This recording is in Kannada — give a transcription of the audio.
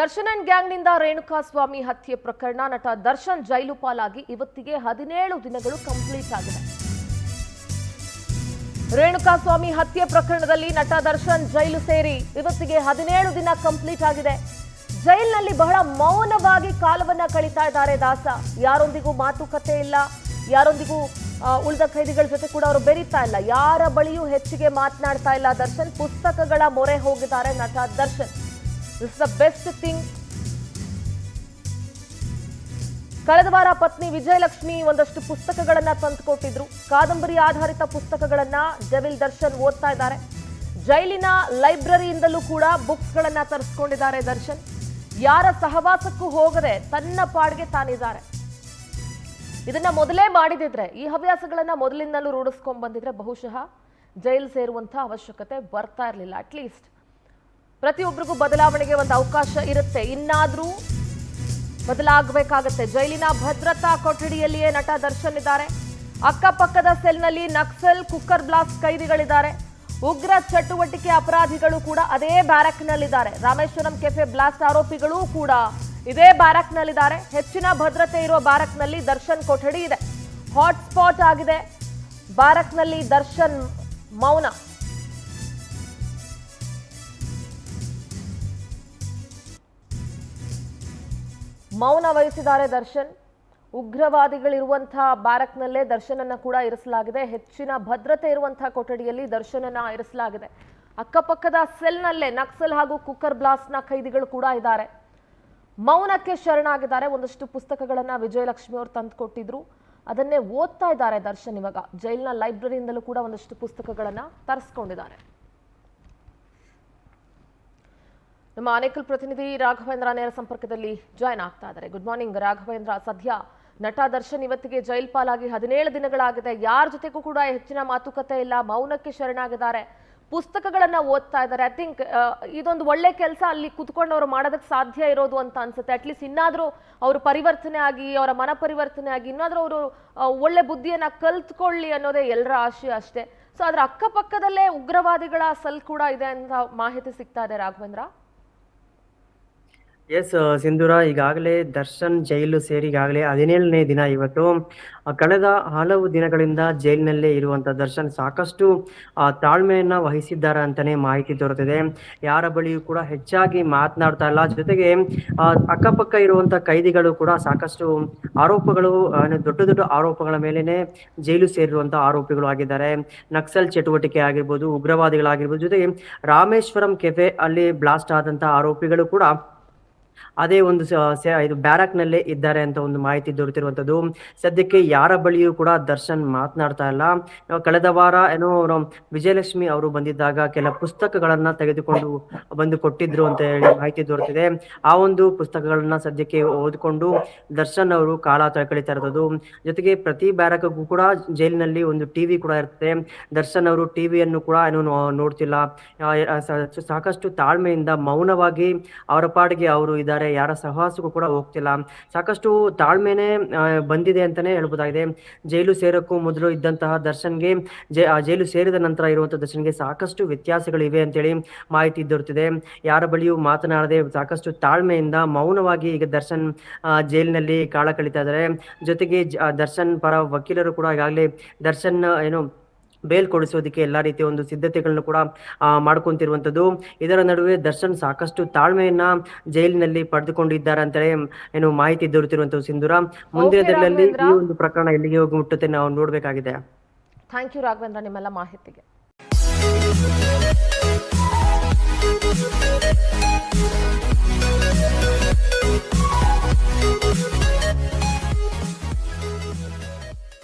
ದರ್ಶನ್ ಅಂಡ್ ಗ್ಯಾಂಗ್ನಿಂದ ರೇಣುಕಾಸ್ವಾಮಿ ಹತ್ಯೆ ಪ್ರಕರಣ ನಟ ದರ್ಶನ್ ಜೈಲು ಪಾಲಾಗಿ ಇವತ್ತಿಗೆ 17 ದಿನಗಳು ಕಂಪ್ಲೀಟ್ ಆಗಿದೆ. ರೇಣುಕಾಸ್ವಾಮಿ ಹತ್ಯೆ ಪ್ರಕರಣದಲ್ಲಿ ನಟ ದರ್ಶನ್ ಜೈಲು ಸೇರಿ ಇವತ್ತಿಗೆ 17 ದಿನ ಕಂಪ್ಲೀಟ್ ಆಗಿದೆ. ಜೈಲಿನಲ್ಲಿ ಬಹಳ ಮೌನವಾಗಿ ಕಾಲವನ್ನ ಕಳೀತಾ ಇದ್ದಾರೆ ದಾಸ. ಯಾರೊಂದಿಗೂ ಮಾತುಕತೆ ಇಲ್ಲ, ಯಾರೊಂದಿಗೂ ಉಳಿದ ಖೈದಿಗಳ ಜೊತೆ ಕೂಡ ಅವರು ಬೆರೀತಾ ಇಲ್ಲ, ಯಾರ ಬಳಿಯೂ ಹೆಚ್ಚಿಗೆ ಮಾತನಾಡ್ತಾ ಇಲ್ಲ ದರ್ಶನ್. ಪುಸ್ತಕಗಳ ಮೊರೆ ಹೋಗಿದ್ದಾರೆ ನಟ Darshan. This is the best thing. ಕಳೆದ ವಾರ ಪತ್ನಿ ವಿಜಯಲಕ್ಷ್ಮಿ ಒಂದಷ್ಟು ಪುಸ್ತಕಗಳನ್ನ ತಂದುಕೊಟ್ಟಿದ್ರು. ಕಾದಂಬರಿ ಆಧಾರಿತ ಪುಸ್ತಕಗಳನ್ನ ಡೆವಿಲ್ ದರ್ಶನ್ ಓದ್ತಾ ಇದ್ದಾರೆ. ಜೈಲಿನ ಲೈಬ್ರರಿಯಿಂದಲೂ ಕೂಡ ಬುಕ್ಸ್ ಗಳನ್ನ ತರಿಸ್ಕೊಂಡಿದ್ದಾರೆ ದರ್ಶನ್. ಯಾರ ಸಹವಾಸಕ್ಕೂ ಹೋಗದೆ ತನ್ನ ಪಾಡಿಗೆ ತಾನಿದ್ದಾರೆ. ಇದನ್ನ ಮೊದಲೇ ಮಾಡಿದಿದ್ರೆ, ಈ ಹವ್ಯಾಸಗಳನ್ನ ಮೊದಲಿಂದಲೂ ರೂಢಿಸ್ಕೊಂಡ್ ಬಂದಿದ್ರೆ ಬಹುಶಃ ಜೈಲು ಸೇರುವಂತಹ ಅವಶ್ಯಕತೆ ಬರ್ತಾ ಇರಲಿಲ್ಲ. ಅಟ್ಲೀಸ್ಟ್ ಪ್ರತಿಯೊಬ್ಬರಿಗೂ ಬದಲಾವಣೆಗೆ ಒಂದು ಅವಕಾಶ ಇರುತ್ತೆ, ಇನ್ನಾದ್ರೂ ಬದಲಾಗಬೇಕಾಗತ್ತೆ. ಜೈಲಿನ ಭದ್ರತಾ ಕೊಠಡಿಯಲ್ಲಿಯೇ ನಟ ದರ್ಶನ್ ಇದ್ದಾರೆ. ಅಕ್ಕಪಕ್ಕದ ಸೆಲ್ನಲ್ಲಿ ನಕ್ಸಲ್, ಕುಕ್ಕರ್ ಬ್ಲಾಸ್ಟ್ ಕೈದಿಗಳಿದ್ದಾರೆ. ಉಗ್ರ ಚಟುವಟಿಕೆ ಅಪರಾಧಿಗಳು ಕೂಡ ಅದೇ ಬ್ಯಾರಕ್ನಲ್ಲಿದ್ದಾರೆ. ರಾಮೇಶ್ವರಂ ಕೆಫೆ ಬ್ಲಾಸ್ಟ್ ಆರೋಪಿಗಳು ಕೂಡ ಇದೇ ಬ್ಯಾರಕ್ನಲ್ಲಿದ್ದಾರೆ. ಹೆಚ್ಚಿನ ಭದ್ರತೆ ಇರುವ ಬ್ಯಾರಕ್ನಲ್ಲಿ ದರ್ಶನ್ ಕೊಠಡಿ ಇದೆ. ಹಾಟ್ಸ್ಪಾಟ್ ಆಗಿದೆ ಬ್ಯಾರಕ್ನಲ್ಲಿ ದರ್ಶನ್ ಮೌನ. ಮೌನ ವಹಿಸಿದ್ದಾರೆ ದರ್ಶನ್. ಉಗ್ರವಾದಿಗಳಿರುವಂತಹ ಬ್ಯಾರಕ್ನಲ್ಲೇ ದರ್ಶನನ್ನ ಕೂಡ ಇರಿಸಲಾಗಿದೆ. ಹೆಚ್ಚಿನ ಭದ್ರತೆ ಇರುವಂತಹ ಕೊಠಡಿಯಲ್ಲಿ ದರ್ಶನನ್ನ ಇರಿಸಲಾಗಿದೆ. ಅಕ್ಕಪಕ್ಕದ ಸೆಲ್ನಲ್ಲೇ ನಕ್ಸಲ್ ಹಾಗೂ ಕುಕ್ಕರ್ ಬ್ಲಾಸ್ಟ್ನ ಖೈದಿಗಳು ಕೂಡ ಇದ್ದಾರೆ. ಮೌನಕ್ಕೆ ಶರಣಾಗಿದ್ದಾರೆ. ಒಂದಷ್ಟು ಪುಸ್ತಕಗಳನ್ನ ವಿಜಯಲಕ್ಷ್ಮಿ ಅವರು ತಂದುಕೊಟ್ಟಿದ್ರು, ಅದನ್ನೇ ಓದ್ತಾ ಇದ್ದಾರೆ ದರ್ಶನ್. ಇವಾಗ ಜೈಲಿನ ಲೈಬ್ರರಿಯಿಂದಲೂ ಕೂಡ ಒಂದಷ್ಟು ಪುಸ್ತಕಗಳನ್ನ ತರಿಸ್ಕೊಂಡಿದ್ದಾರೆ. ನಮ್ಮ ಆನೇಕಲ್ ಪ್ರತಿನಿಧಿ ರಾಘವೇಂದ್ರ ನೇರ ಸಂಪರ್ಕದಲ್ಲಿ ಜಾಯ್ನ್ ಆಗ್ತಾ ಇದ್ದಾರೆ. Good morning Raghavendra. ಸದ್ಯ ನಟ ದರ್ಶನ್ ಇವತ್ತಿಗೆ ಜೈಲ್ ಪಾಲಾಗಿ 17 ದಿನಗಳಾಗಿದೆ. ಯಾರ ಜೊತೆಗೂ ಕೂಡ ಹೆಚ್ಚಿನ ಮಾತುಕತೆ ಇಲ್ಲ, ಮೌನಕ್ಕೆ ಶರಣಾಗಿದ್ದಾರೆ. ಪುಸ್ತಕಗಳನ್ನ ಓದ್ತಾ ಇದ್ದಾರೆ. ಐ ಥಿಂಕ್ ಇದೊಂದು ಒಳ್ಳೆ ಕೆಲಸ ಅಲ್ಲಿ ಕುತ್ಕೊಂಡು ಅವರು ಮಾಡೋದಕ್ಕೆ ಸಾಧ್ಯ ಇರೋದು ಅಂತ ಅನ್ಸುತ್ತೆ. ಅಟ್ಲೀಸ್ಟ್ ಇನ್ನಾದ್ರೂ ಅವರು ಪರಿವರ್ತನೆ ಆಗಿ, ಅವರ ಮನ ಪರಿವರ್ತನೆ ಆಗಿ, ಇನ್ನಾದ್ರೂ ಅವರು ಒಳ್ಳೆ ಬುದ್ಧಿಯನ್ನ ಕಲ್ತ್ಕೊಳ್ಳಿ ಅನ್ನೋದೇ ಎಲ್ಲರ ಆಶಯ ಅಷ್ಟೇ. ಸೊ ಅದ್ರ ಅಕ್ಕಪಕ್ಕದಲ್ಲೇ ಉಗ್ರವಾದಿಗಳ ಸೆಲ್ ಕೂಡ ಇದೆ ಅಂತ ಮಾಹಿತಿ ಸಿಗ್ತಾ ಇದೆ ರಾಘವೇಂದ್ರ. ಎಸ್ ಸಿಂಧೂರ, ಈಗಾಗಲೇ ದರ್ಶನ್ ಜೈಲು ಸೇರಿ ಈಗಾಗಲೇ 17ನೇ ದಿನ ಇವತ್ತು. ಕಳೆದ ಹಲವು ದಿನಗಳಿಂದ ಜೈಲಿನಲ್ಲೇ ಇರುವಂತ ದರ್ಶನ್ ಸಾಕಷ್ಟು ತಾಳ್ಮೆಯನ್ನ ವಹಿಸಿದ್ದಾರೆ ಅಂತಾನೆ ಮಾಹಿತಿ ದೊರೆತಿದೆ. ಯಾರ ಬಳಿಯೂ ಕೂಡ ಹೆಚ್ಚಾಗಿ ಮಾತನಾಡ್ತಾ ಇಲ್ಲ. ಜೊತೆಗೆ ಅಕ್ಕಪಕ್ಕ ಇರುವಂತ ಖೈದಿಗಳು ಕೂಡ ಸಾಕಷ್ಟು ಆರೋಪಗಳು, ದೊಡ್ಡ ದೊಡ್ಡ ಆರೋಪಗಳ ಮೇಲೇನೆ ಜೈಲು ಸೇರಿರುವಂತ ಆರೋಪಿಗಳು ಆಗಿದ್ದಾರೆ. ನಕ್ಸಲ್ ಚಟುವಟಿಕೆ ಆಗಿರ್ಬೋದು, ಉಗ್ರವಾದಿಗಳಾಗಿರ್ಬೋದು, ಜೊತೆಗೆ ರಾಮೇಶ್ವರಂ ಕೆಫೆ ಅಲ್ಲಿ ಬ್ಲಾಸ್ಟ್ ಆದಂತ ಆರೋಪಿಗಳು ಕೂಡ ಅದೇ ಒಂದು ಇದು ಬ್ಯಾರಕ್ನಲ್ಲೇ ಇದ್ದಾರೆ ಅಂತ ಒಂದು ಮಾಹಿತಿ ದೊರೆತಿರುವಂತದ್ದು. ಸದ್ಯಕ್ಕೆ ಯಾರ ಬಳಿಯೂ ಕೂಡ ದರ್ಶನ್ ಮಾತನಾಡ್ತಾ ಇಲ್ಲ. ಕಳೆದ ವಾರ ವಿಜಯಲಕ್ಷ್ಮಿ ಅವರು ಬಂದಿದ್ದಾಗ ಕೆಲ ಪುಸ್ತಕಗಳನ್ನ ತೆಗೆದುಕೊಂಡು ಬಂದು ಕೊಟ್ಟಿದ್ರು ಅಂತ ಹೇಳಿ ಮಾಹಿತಿ ದೊರೆತಿದೆ. ಆ ಒಂದು ಪುಸ್ತಕಗಳನ್ನ ಸದ್ಯಕ್ಕೆ ಓದ್ಕೊಂಡು ದರ್ಶನ್ ಅವರು ಕಾಲ ಕಳೀತಾ ಇರೋದು. ಜೊತೆಗೆ ಪ್ರತಿ ಬ್ಯಾರಕ್ಗೂ ಕೂಡ ಜೈಲಿನಲ್ಲಿ ಒಂದು ಟಿವಿ ಕೂಡ ಇರ್ತದೆ. ದರ್ಶನ್ ಅವರು ಟಿವಿಯನ್ನು ಕೂಡ ನೋಡ್ತಿಲ್ಲ. ಸಾಕಷ್ಟು ತಾಳ್ಮೆಯಿಂದ ಮೌನವಾಗಿ ಅವರ ಪಾಡಿಗೆ ಅವರು ಇದ್ದಾರೆ. ಯಾರ ಸಹವಾಸಕ್ಕೂ ಕೂಡ ಹೋಗ್ತಿಲ್ಲ. ಸಾಕಷ್ಟು ತಾಳ್ಮೆನೆ ಬಂದಿದೆ ಅಂತಾನೆ ಹೇಳ್ಬೋದಾಗಿದೆ. ಜೈಲು ಸೇರಕ್ಕೂ ಮೊದಲು ಇದ್ದಂತಹ ದರ್ಶನ್ಗೆ ಜೈಲು ಸೇರಿದ ನಂತರ ಇರುವಂತಹ ದರ್ಶನ್ಗೆ ಸಾಕಷ್ಟು ವ್ಯತ್ಯಾಸಗಳಿವೆ ಅಂತೇಳಿ ಮಾಹಿತಿ ದೊರೆತಿದೆ. ಯಾರ ಬಳಿಯೂ ಮಾತನಾಡದೆ ಸಾಕಷ್ಟು ತಾಳ್ಮೆಯಿಂದ ಮೌನವಾಗಿ ಈಗ ದರ್ಶನ್ ಜೈಲಿನಲ್ಲಿ ಕಾಲ ಕಳೀತಾ ಇದ್ದಾರೆ. ಜೊತೆಗೆ ದರ್ಶನ್ ಪರ ವಕೀಲರು ಕೂಡ ಈಗಾಗಲೇ ದರ್ಶನ್ ಬೇಲ್ ಕೊಡಿಸೋದಕ್ಕೆ ಎಲ್ಲಾ ರೀತಿಯ ಒಂದು ಸಿದ್ಧತೆಗಳನ್ನು ಕೂಡ ಮಾಡ್ಕೊಂತಿರುವಂತದ್ದು. ಇದರ ನಡುವೆ ದರ್ಶನ್ ಸಾಕಷ್ಟು ತಾಳ್ಮೆಯನ್ನ ಜೈಲಿನಲ್ಲಿ ಪಡೆದುಕೊಂಡಿದ್ದಾರೆ ಅಂತೇಳಿ ಮಾಹಿತಿ ದೊರೆತಿರುವಂತದ್ದು. ಸಿಂಧೂರ, ಮುಂದಿನ ದಿನಗಳಲ್ಲಿ ಈ ಒಂದು ಪ್ರಕರಣ ಎಲ್ಲಿಗೆ ಹೋಗಿ ಮುಟ್ಟುತ್ತೆ ನಾವು ನೋಡ್ಬೇಕಾಗಿದೆ. ಥ್ಯಾಂಕ್ ಯು ರಾಘವೇಂದ್ರ ನಿಮ್ಮೆಲ್ಲ ಮಾಹಿತಿಗೆ.